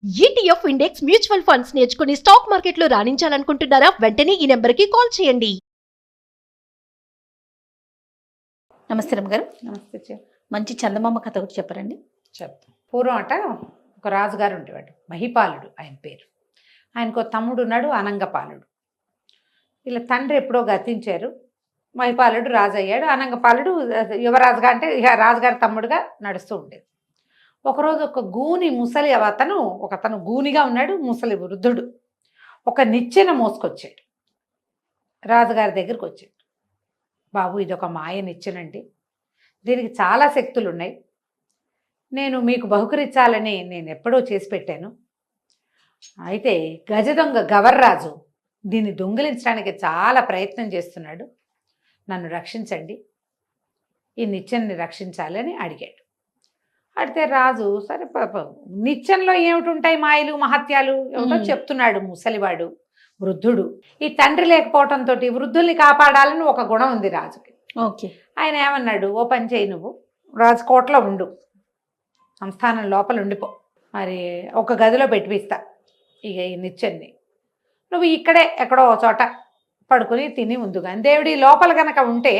ETF index mutual funds నేర్చుకుని stock మార్కెట్లో రాణించాలనుకుంటున్నారా? వెంటనే ఈ నెంబర్కి కాల్ చేయండి. నమస్తే రమ్మగారు. నమస్తే. మంచి చందమామ కథ ఒకటి చెప్పరండి. చెప్తాం. పూర్వం ఒక రాజుగారు ఉండేవాడు, మహిపాలుడు ఆయన పేరు. ఆయనకు తమ్ముడు ఉన్నాడు, అనంగపాలుడు. వీళ్ళ తండ్రి ఎప్పుడో గతించారు. మహిపాలుడు రాజు అయ్యాడు, అనంగపాలుడు యువరాజుగా, అంటే ఇక రాజుగారి తమ్ముడుగా నడుస్తూ ఉండేది. ఒకరోజు ఒక గూని ముసలి ఒకతను గూనిగా ఉన్నాడు, ముసలి వృద్ధుడు ఒక నిచ్చెన మోసుకొచ్చాడు. రాజుగారి దగ్గరికి వచ్చాడు. బాబు, ఇది ఒక మాయ నిచ్చెనండి, దీనికి చాలా శక్తులు ఉన్నాయి, నేను మీకు బహుకరించాలని నేను ఎప్పుడో చేసి పెట్టాను. అయితే గజ దొంగ గవర్రాజు దీన్ని దొంగిలించడానికి చాలా ప్రయత్నం చేస్తున్నాడు, నన్ను రక్షించండి, ఈ నిచ్చెనని రక్షించాలి అని అడిగాడు. అడిగితే రాజు సరే నిచ్చెనలో ఏమిటి ఉంటాయి మాయలు మహత్యాలు ఏమిటో చెప్తున్నాడు ముసలివాడు వృద్ధుడు. ఈ తండ్రి లేకపోవడంతో వృద్ధుల్ని కాపాడాలని ఒక గుణం ఉంది రాజుకి. ఓకే. ఆయన ఏమన్నాడు, ఓ పని చేయి, నువ్వు రాజకోటలో ఉండు, సంస్థానం లోపల ఉండిపో, మరి ఒక గదిలో పెట్టిపిస్తా ఇక ఈ నిచ్చెన్ని, నువ్వు ఇక్కడే ఎక్కడో చోట పడుకుని తిని ముందుగా దేవుడి లోపల కనుక ఉంటే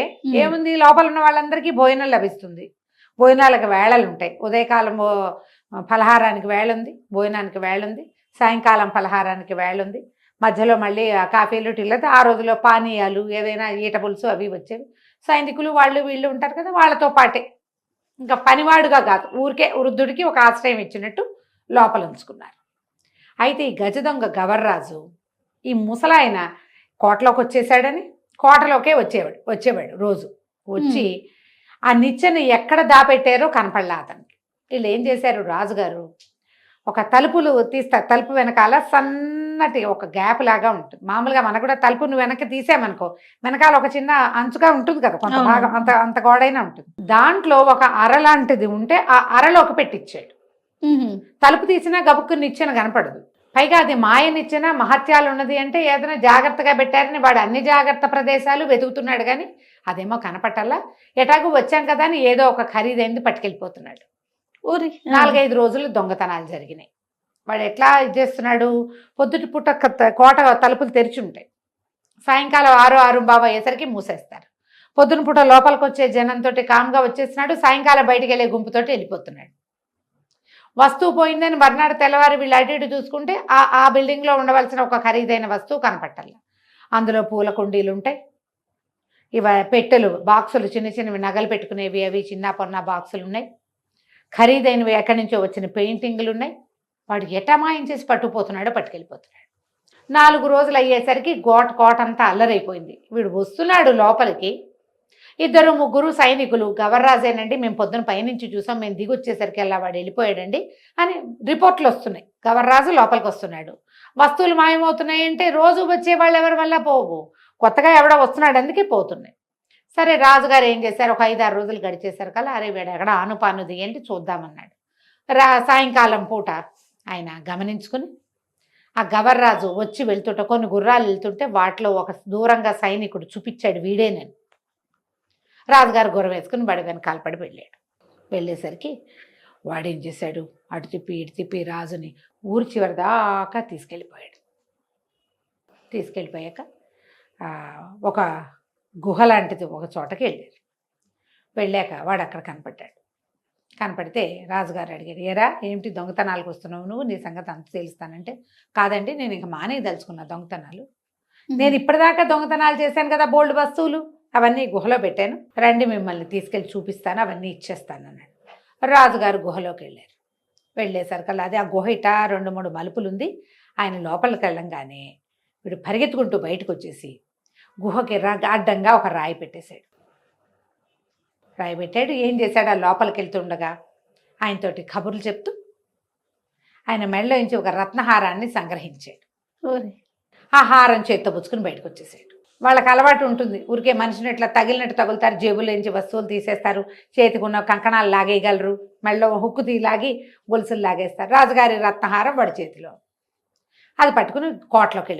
ఏముంది, లోపల ఉన్న వాళ్ళందరికీ భోజనం లభిస్తుంది, భోజనాలకు వేళలు ఉంటాయి, ఉదయకాలం ఫలహారానికి వేళ ఉంది, భోజనానికి వేళ ఉంది, సాయంకాలం ఫలహారానికి వేళ ఉంది, మధ్యలో మళ్ళీ కాఫీలు టీలతో ఆ రోజులో పానీయాలు ఏదైనా ఈట పులుసు అవి వచ్చేవి. సైనికులు వాళ్ళు వీళ్ళు ఉంటారు కదా, వాళ్ళతో పాటే ఇంకా పనివాడుగా కాదు, ఊరికే వృద్ధుడికి ఒక ఆశ్రయం ఇచ్చినట్టు లోపల ఉంచుకున్నారు. అయితే ఈ గజ దొంగ గవర్రాజు ఈ ముసలాయన కోటలోకి వచ్చేసాడని కోటలోకే వచ్చేవాడు రోజు వచ్చి ఆ నిచ్చెన ఎక్కడ దాపెట్టారో కనపడలే అతనికి. వీళ్ళు ఏం చేశారు, రాజుగారు ఒక తలుపులు తీస్తారు, తలుపు వెనకాల సన్నటి ఒక గ్యాప్ లాగా ఉంటుంది. మామూలుగా మనకు కూడా తలుపును వెనక్కి తీసామనుకో వెనకాల ఒక చిన్న అంచుగా ఉంటుంది కదా, కొంత భాగం అంత గోడైనా ఉంటుంది, దాంట్లో ఒక అర లాంటిది ఉంటే ఆ అరలోకి పెట్టించాడు. తలుపు తీసినా గబుక్కు నిచ్చెన కనపడదు. పైగా అది మాయ నిచ్చెన, మహత్యాలు ఉన్నది అంటే ఏదైనా జాగ్రత్తగా పెట్టారని వాడు అన్ని జాగ్రత్త ప్రదేశాలు వెతుకుతున్నాడు, కానీ అదేమో కనపట్టాలా. ఎటాగు వచ్చాం కదా అని ఏదో ఒక ఖరీదైంది పట్టుకెళ్ళిపోతున్నాడు. ఊరి 4-5 రోజులు దొంగతనాలు జరిగినాయి. వాడు ఎట్లా ఇది చేస్తున్నాడు, పొద్దుటి పూట కోట తలుపులు తెరిచి ఉంటాయి, సాయంకాలం 6-6:15 అయ్యేసరికి మూసేస్తారు. పొద్దున పూట లోపలికి వచ్చే జనంతో కామ్గా వచ్చేస్తున్నాడు, సాయంకాలం బయటికి వెళ్ళే గుంపుతోటి వెళ్ళిపోతున్నాడు. వస్తువు పోయిందని మర్నాడు తెల్లవారు వీళ్ళు అటు ఇటు చూసుకుంటే ఆ బిల్డింగ్లో ఉండవలసిన ఒక ఖరీదైన వస్తువు కనపట్టాలి. అందులో పూల కుండీలు ఉంటాయి, పెట్టెలు, బాక్సులు, చిన్న చిన్నవి నగలు పెట్టుకునేవి, అవి చిన్న పొన్న బాక్సులు ఉన్నాయి, ఖరీదైనవి ఎక్కడి నుంచో వచ్చిన పెయింటింగ్లు ఉన్నాయి. వాడు ఎటమాయించేసి పట్టుకెళ్ళిపోతున్నాడు. 4 రోజులు అయ్యేసరికి కోట అంతా అల్లరైపోయింది. వీడు వస్తున్నాడు లోపలికి, 2-3 సైనికులు, గవర్రాజేనండి, మేము పొద్దున పైనుంచి చూసాం, మేము దిగి వచ్చేసరికి అలా వాడు వెళ్ళిపోయాడండి అని రిపోర్ట్లు వస్తున్నాయి. గవర్రాజు లోపలికి వస్తున్నాడు, వస్తువులు మాయమవుతున్నాయంటే రోజు వచ్చే వాళ్ళు ఎవరి వల్ల పోవు, కొత్తగా ఎవడో వస్తున్నాడు అందుకే పోతున్నాయి. సరే రాజుగారు ఏం చేశారు, ఒక 5-6 రోజులు గడిచేశారు కదా, అరే వీడు ఎక్కడ ఆనుపాను దిగండి చూద్దామన్నాడు. సాయంకాలం పూట ఆయన గమనించుకుని ఆ గవర్రాజు వచ్చి వెళ్తుంటే కొన్ని గుర్రాలు వెళ్తుంటే వాటిలో ఒక దూరంగా సైనికుడు చూపించాడు వీడేనని. రాజుగారు గుర్రం వేసుకుని బడి వెనకాల పడి వెళ్ళేసరికి వాడేం చేశాడు, అటు తిప్పి ఇటు తిప్పి రాజుని ఊరి చివరి దాకా తీసుకెళ్ళిపోయాక ఒక గుహ లాంటిది ఒక చోటకి వెళ్ళాక వాడు అక్కడ కనపడితే రాజుగారు అడిగారు, ఏరా ఏమిటి దొంగతనాలకు వస్తున్నావు నువ్వు, నీ సంగతి అంత తెలుస్తానంటే, కాదండి నేను ఇంక మానేయదలుచుకున్నా దొంగతనాలు, నేను ఇప్పటిదాకా దొంగతనాలు చేశాను కదా, బోల్డ్ వస్తువులు అవన్నీ గుహలో పెట్టాను, రండి మిమ్మల్ని తీసుకెళ్ళి చూపిస్తాను, అవన్నీ ఇచ్చేస్తాను అన్నాడు. రాజుగారు గుహలోకి వెళ్ళేసరికల్లా అది ఆ గుహ ఇట 2-3 మలుపులు ఉంది. ఆయన లోపలికి వెళ్ళంగానే వీడు పరిగెత్తుకుంటూ బయటకు వచ్చేసి గుహకి అడ్డంగా ఒక రాయి పెట్టాడు. ఏం చేశాడు, ఆ లోపలికి వెళ్తుండగా ఆయనతోటి కబుర్లు చెప్తూ ఆయన మెడలో నుంచి ఒక రత్నహారాన్ని సంగ్రహించాడు. ఆ హారం చేత్తో పుచ్చుకుని బయటకు వచ్చేసాడు. వాళ్ళకి అలవాటు ఉంటుంది, ఊరికే మనిషిని ఇట్లా తగిలినట్టు తగులుతారు, జేబులోంచి వస్తువులు తీసేస్తారు, చేతికి ఉన్న కంకణాలు లాగేయగలరు, మెడలో హుక్కు లాగి గొలుసులు లాగేస్తారు. రాజుగారి రత్నహారం వాడి చేతిలో, అది పట్టుకుని కోటలోకి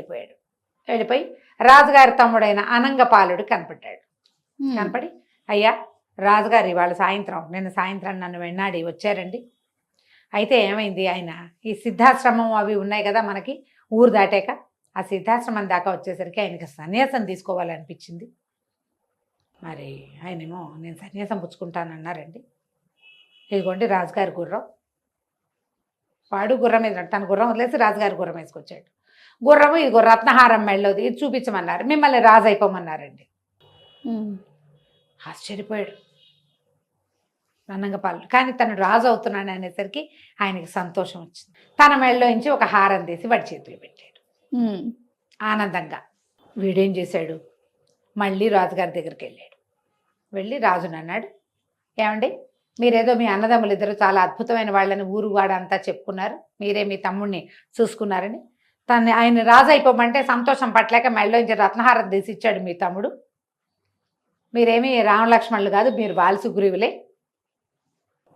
వెళ్ళిపోయి రాజుగారి తమ్ముడైన అనంగపాలుడు కనపడి, అయ్యా రాజుగారు ఇవాళ నిన్న సాయంత్రం నన్ను వెన్నాడి వచ్చారండి, అయితే ఏమైంది, ఆయన ఈ సిద్ధాశ్రమం అవి ఉన్నాయి కదా మనకి ఊరు దాటాక, ఆ సిద్ధాశ్రమం దాకా వచ్చేసరికి ఆయనకి సన్యాసం తీసుకోవాలనిపించింది. మరి ఆయనేమో నేను సన్యాసం పుచ్చుకుంటానన్నారండి. ఇదిగోండి రాజుగారి గుర్రం, వాడు గుర్రం మీద తన గుర్రం వదిలేసి రాజుగారి గుర్రం వేసుకొచ్చాడు. గుర్రము ఇదిగో రత్నహారం మెళ్ళోది, ఇది చూపించమన్నారు, మిమ్మల్ని రాజు అయిపోమన్నారండి. ఆశ్చర్యపోయాడు నంగపాలు. కానీ తను రాజు అవుతున్నాడు అనేసరికి ఆయనకి సంతోషం వచ్చింది. తన మెళ్ళలోంచి ఒక హారం తీసి వాడి చేతులు పెట్టాడు ఆనందంగా. వీడేం చేశాడు, మళ్ళీ రాజుగారి దగ్గరికి వెళ్ళాడు. వెళ్ళి రాజుని అన్నాడు, ఏమండి మీరేదో మీ అన్నదమ్ములు ఇద్దరు చాలా అద్భుతమైన వాళ్ళని ఊరు వాడంతా చెప్పుకున్నారు, మీరే మీ తమ్ముడిని చూసుకున్నారని. ఆయన రాజు అయిపోమంటే సంతోషం పట్టలేక మెళ్ళలోంచి రత్నహారం తీసి ఇచ్చాడు మీ తమ్ముడు. మీరేమీ రామలక్ష్మణులు కాదు, మీరు బాల సుగ్రీవులే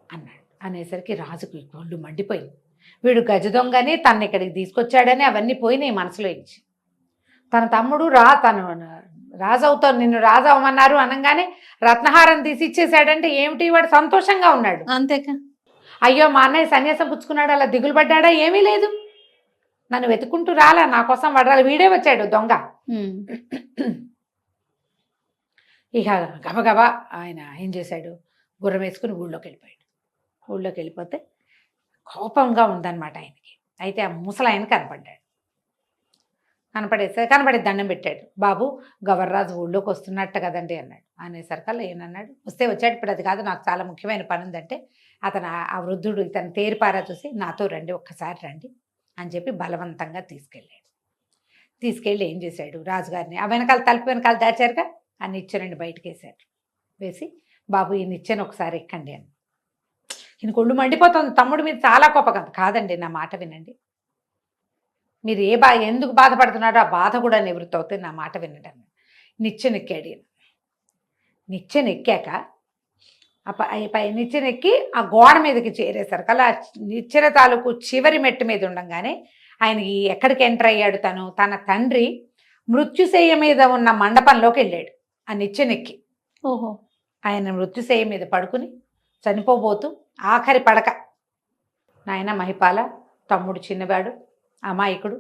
అన్నాడు. అనేసరికి రాజుకు ఒళ్ళు మండిపోయింది. వీడు గజ దొంగని తను ఇక్కడికి తీసుకొచ్చాడని అవన్నీ పోయినాయి మనసులో ఇచ్చి. తన తమ్ముడు తను రాజు అవుతావు, నిన్ను రాజు అవ్వమన్నారు అనగానే రత్నహారం తీసి ఇచ్చేసాడంటే ఏమిటి, వాడు సంతోషంగా ఉన్నాడు. అంతేకా. అయ్యో మా అన్నయ్య సన్యాసం పుచ్చుకున్నాడు అలా దిగులు పడ్డాడా, ఏమీ లేదు, నన్ను వెతుకుంటూ రాలా, నా కోసం వడరాలి, వీడే వచ్చాడు దొంగ. ఇక గబగబా ఆయన ఏం చేశాడు, గుర్రం వేసుకుని ఊళ్ళోకి వెళ్ళిపోయాడు. ఊళ్ళోకి వెళ్ళిపోతే కోపంగా ఉందన్నమాట ఆయనకి. అయితే ఆ ముసలాయన కనపడ్డాడు. కనపడి దండం పెట్టాడు. బాబు గవర్రాజు ఊళ్ళోకి వస్తున్నట్ట కదండి అన్నాడు. అనేసరికల్లా ఏమన్నాడు, వస్తే వచ్చాడు, ఇప్పుడు అది కాదు, నాకు చాలా ముఖ్యమైన పని ఉందంటే అతను ఆ వృద్ధుడు ఇతను తేరిపారా చూసి నాతో రండి, ఒక్కసారి రండి అని చెప్పి బలవంతంగా తీసుకెళ్ళాడు. తీసుకెళ్ళి ఏం చేశాడు, రాజుగారిని ఆ వెనకాల తలుపు వెనకాల దాచారుగా ఆ నిచ్చెనండి బయటకు వేశాడు. వేసి బాబు ఈ నిచ్చెన ఒకసారి ఎక్కండి అని. ఈయన ఒళ్ళు మండిపోతుంది, తమ్ముడు మీద చాలా కోపం. కాదండి నా మాట వినండి, మీరు ఎందుకు బాధపడుతున్నాడో ఆ బాధ కూడా నివృత్తి అవుతుంది, నా మాట వినండి అన్నాడు. నిచ్చెన ఎక్కాడు ఈయన. నిచ్చెన ఎక్కాక నిచ్చెన ఎక్కి ఆ గోడ మీదకి చేరేసరికి అలా నిచ్చెన తాలూకు చివరి మెట్టు మీద ఉండగానే ఆయనకి ఎక్కడికి ఎంటర్ అయ్యాడు, తన తండ్రి మృత్యుశయ్య మీద ఉన్న మండపంలోకి వెళ్ళాడు ఆ నిచ్చెనెక్కి. ఓహో. ఆయన మృత్యుశయ్య మీద పడుకుని చనిపోబోతూ ఆఖరి పడక, నాయన మహిపాల, తమ్ముడు చిన్నవాడు, అమాయకుడు,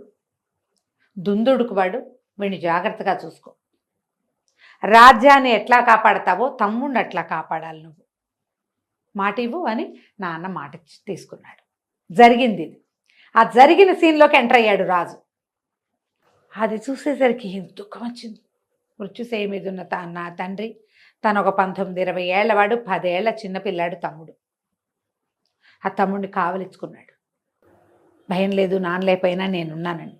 దుందుడుకువాడు, వీడిని జాగ్రత్తగా చూసుకో, రాజ్యాన్ని ఎట్లా కాపాడతావో తమ్ముడిని అట్లా కాపాడాలి, నువ్వు మాట ఇవ్వు అని నాన్న మాట తీసుకున్నాడు. జరిగింది ఇది. ఆ జరిగిన సీన్లోకి ఎంటర్ అయ్యాడు రాజు. అది చూసేసరికి దుఃఖం వచ్చింది. మృత్యుశయ్య మీద ఉన్న నా తండ్రి, తను ఒక 19-20 ఏళ్లవాడు, 10 ఏళ్ల చిన్నపిల్లాడు తమ్ముడు. ఆ తమ్ముడిని కావలించుకున్నాడు. భయం లేదు, నాన్న లేకపోయినా నేనున్నానని.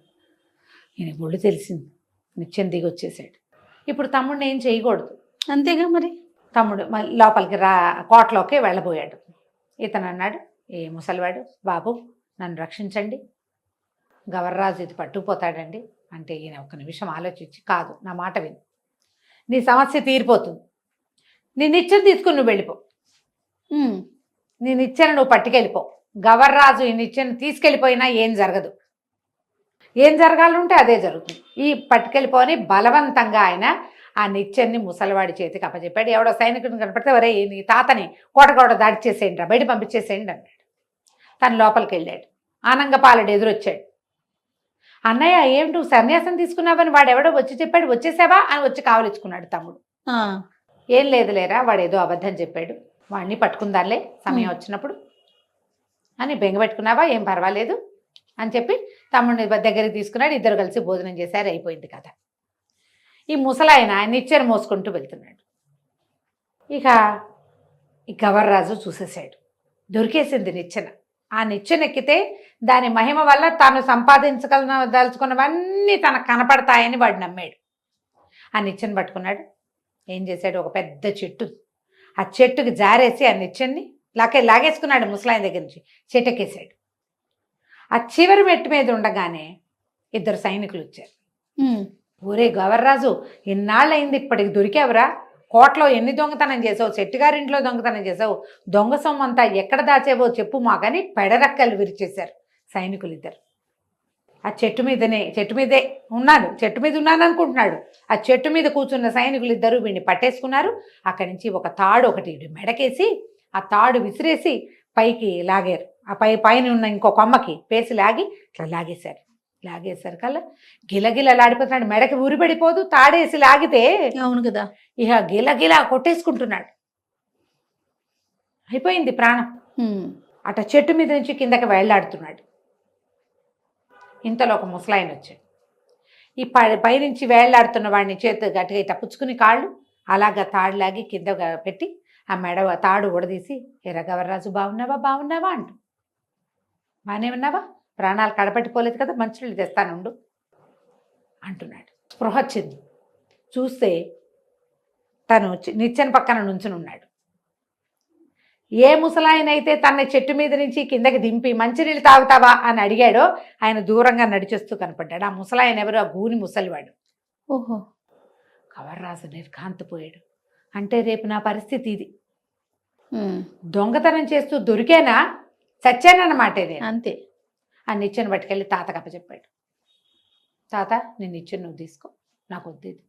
ఈయన ఒళ్ళు తెలిసింది. నిత్యం దిగి వచ్చేసాడు. ఇప్పుడు తమ్ముడిని ఏం చేయకూడదు, అంతేగా మరి. తమ్ముడు లోపలికి కోటలోకి వెళ్ళబోయాడు. ఇతను అన్నాడు, ఏ ముసలివాడు, బాబు నన్ను రక్షించండి, గవర్రాజు ఇది పట్టుకుపోతాడండి అంటే ఈయన ఒక నిమిషం ఆలోచించి, కాదు నా మాట విను, నీ సమస్య తీరిపోతుంది, నీ నిచ్చెన తీసుకుని నువ్వు వెళ్ళిపో, నీ నిచ్చెన నువ్వు పట్టుకెళ్ళిపో, గవర్రాజు ఈ నిచ్చెన తీసుకెళ్ళిపోయినా ఏం జరగదు, ఏం జరగాలంటే అదే జరుగుతుంది, ఈ పట్టుకెళ్ళిపోని బలవంతంగా ఆయన ఆ నిచ్చెన్ని ముసలివాడి చేతికి అప్పచెప్పాడు. ఎవడో సైనికుడిని కనపడితే వరే నీ తాతని కోట దాడిచేసేయండి రా, బయట పంపించేసేయండి అన్నాడు. తను లోపలికి వెళ్ళాడు. ఆనంగపాలుడు ఎదురొచ్చాడు. అన్నయ్య ఏమిటి నువ్వు సన్యాసం తీసుకున్నావని వాడు ఎవడో వచ్చి చెప్పాడు, వచ్చేసావా అని వచ్చి కావలించుకున్నాడు తమ్ముడు. ఏం లేదులేరా, వాడు ఏదో అబద్ధం చెప్పాడు, వాడిని పట్టుకుందాలే సమయం వచ్చినప్పుడు అని బెంగపెట్టుకున్నావా, ఏం పర్వాలేదు అని చెప్పి తమ్ముడిని దగ్గరికి తీసుకున్నాడు. ఇద్దరు కలిసి భోజనం చేశారు, అయిపోయింది కథ. ఈ ముసలాయన నిచ్చెన మోసుకుంటూ వెళ్తున్నాడు. ఇక ఈ గవర్రాజు చూసేసాడు, దొరికేసింది నిచ్చెన. ఆ నిచ్చెన ఎక్కితే దాని మహిమ వల్ల తాను సంపాదించగలదలుచుకున్నవన్నీ తనకు కనపడతాయని వాడు నమ్మాడు. ఆ నిచ్చెన పట్టుకున్నాడు. ఏం చేశాడు, ఒక పెద్ద చెట్టు, ఆ చెట్టుకి జారేసి ఆ నిచ్చెన్ని లాగేసుకున్నాడు. ముసలాయన దగ్గర నుంచి చెట్టెక్కేసాడు. ఆ చివరి మెట్టు మీద ఉండగానే ఇద్దరు సైనికులు వచ్చారు. ఊరే గవర్రాజు, ఇన్నాళ్ళయింది ఇప్పటికి దొరికావురా, కోటలో ఎన్ని దొంగతనం చేసావు, చెట్టుగారింట్లో దొంగతనం చేసావు, దొంగ సొమ్మంతా ఎక్కడ దాచేవో చెప్పు మాకని పెడరక్కలు విరిచేశారు సైనికులు ఇద్దరు. ఆ చెట్టు మీదే ఉన్నాను అనుకుంటున్నాడు. ఆ చెట్టు మీద కూర్చున్న సైనికులు ఇద్దరు వీడిని పట్టేసుకున్నారు. అక్కడి నుంచి ఒక తాడు ఒకటి మెడకేసి ఆ తాడు విసిరేసి పైకి లాగారు. ఆ పైన ఉన్న ఇంకో కొమ్మకి పేసి లాగి ఇట్లా లాగేశారు కల్లా గిలగిలలాడిపోతున్నాడు. మెడకి ఉరిపడిపోదు, తాడేసి లాగితే అవును కదా. ఇక గిలగిలా కొట్టేసుకుంటున్నాడు. అయిపోయింది ప్రాణం. అట చెట్టు మీద నుంచి కిందకి వేళ్లాడుతున్నాడు. ఇంతలో ఒక ముసలాయన వచ్చాడు. ఈ పైనుంచి వేళ్లాడుతున్న వాడిని చేతి గట్టిగా ఇట్లా పుచ్చుకుని కాళ్ళు అలాగా తాడులాగి కింద పెట్టి ఆ మెడ తాడు ఉడదీసి, ఎర్ర గవర్రాజు బాగున్నావా అంటూ, బాగానే ఉన్నావా, ప్రాణాలు కడపట్టిపోలేదు కదా, మంచినీళ్ళు తెస్తానుండు అంటున్నాడు. స్పృహ వచ్చింది. చూస్తే తను నిచ్చెన పక్కన నుంచుని ఉన్నాడు. ఏ ముసలాయనైతే తన చెట్టు మీద నుంచి కిందకి దింపి మంచినీళ్ళు తాగుతావా అని అడిగాడో ఆయన దూరంగా నడిచేస్తూ కనపడ్డాడు. ఆ ముసలాయన ఎవరు? ఆ గూని ముసలివాడు. ఓహో. గవర్రాజు నిర్ఘాంతపోయాడు. అంటే రేపు నా పరిస్థితి ఇది. దొంగతనం చేస్తూ దొరికేనా చచ్చానన్నమాట ఇది. అంతే. ఆ నిచ్చెన పట్టుకెళ్ళి తాతకు అప్పచెప్పాడు. తాత, నేను నిచ్చెన నువ్వు తీసుకో, నాకు వద్దు ఇది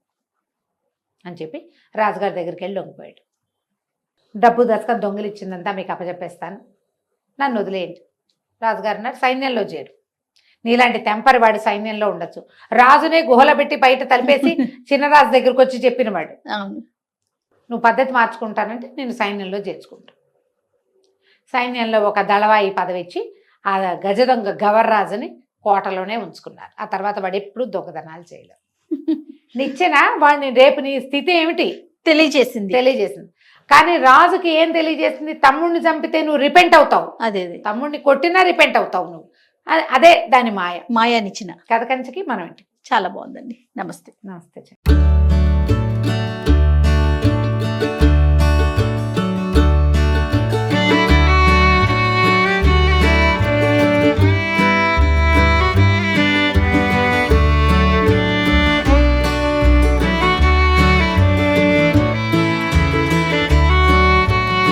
అని చెప్పి రాజుగారి దగ్గరికి వెళ్ళి లొంగిపోయాడు. డబ్బు దశక దొంగలు ఇచ్చిందంతా మీకు అప్పచెప్పేస్తాను, నన్ను వదిలేయండి. రాజుగారు అన్నారు, సైన్యంలో చేరు. నీలాంటి తెంపరి వాడు సైన్యంలో ఉండొచ్చు. రాజునే గుహలో పెట్టి బయట తలిపేసి చిన్నరాజు దగ్గరకు వచ్చి చెప్పినవాడు. నువ్వు పద్ధతి మార్చుకుంటానంటే నేను సైన్యంలో చేర్చుకుంటా. సైన్యంలో ఒక దళవాయి పదవి ఇచ్చి ఆ గజదొంగ గవర్రాజుని కోటలోనే ఉంచుకున్నారు. ఆ తర్వాత వాడు ఎప్పుడు దొంగతనాలు చేయలేదు. నిచ్చెన వాడిని రేపు నీ స్థితి ఏమిటి తెలియజేసింది. కానీ రాజుకి ఏం తెలియజేసింది? తమ్ముడిని చంపితే నువ్వు రిపెంట్ అవుతావు. అదే తమ్ముడిని కొట్టినా రిపెంట్ అవుతావు నువ్వు. అదే దాని మాయా మాయానిచ్చిన కథ కంచికి మనం ఏంటి. చాలా బాగుందండి. నమస్తే. నమస్తే.